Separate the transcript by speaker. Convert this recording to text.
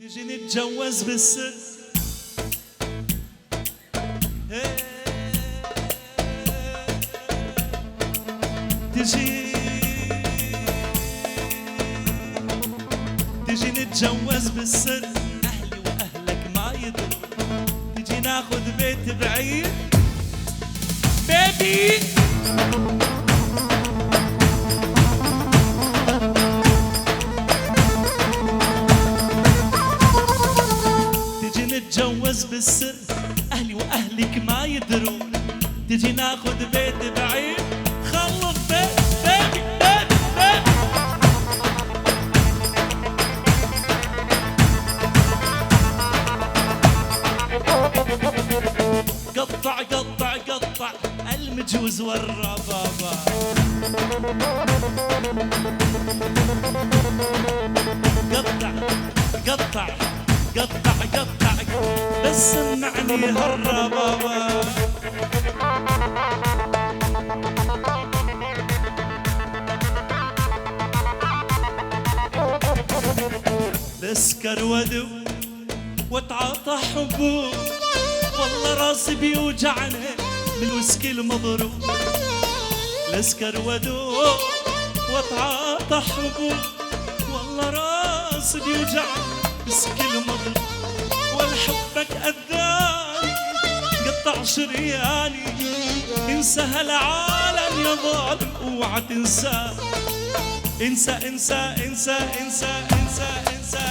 Speaker 1: تيجي نتجوز بالسر، تيجي نتجوز بالسر، أهلي وأهلك ما يدروا، تيجي ناخذ بيت بعيد بيبي. تيجي نتجوز بالسر، أهلي وأهلك ما يدرون، تيجي ناخذ بيت بعيد، خلص بيت بيبي بيبي بيبي. قطع قطع قطع المجوز والربابة، قطع قطع قطع قطع بس سمعني هالربابة. بسكر ودو واتعاطى حبوب، والله راسي بيوجعني من الويسكي المضروب. لسكر ودوب واتعاطى حبوب، والله راسي بيوجعني ويسكي المضروب. والحبك أذاني قطع شرياني، انسى هالعالم يا ظالم اوعى تنسى. انسى انسى انسى انسى انسى انسى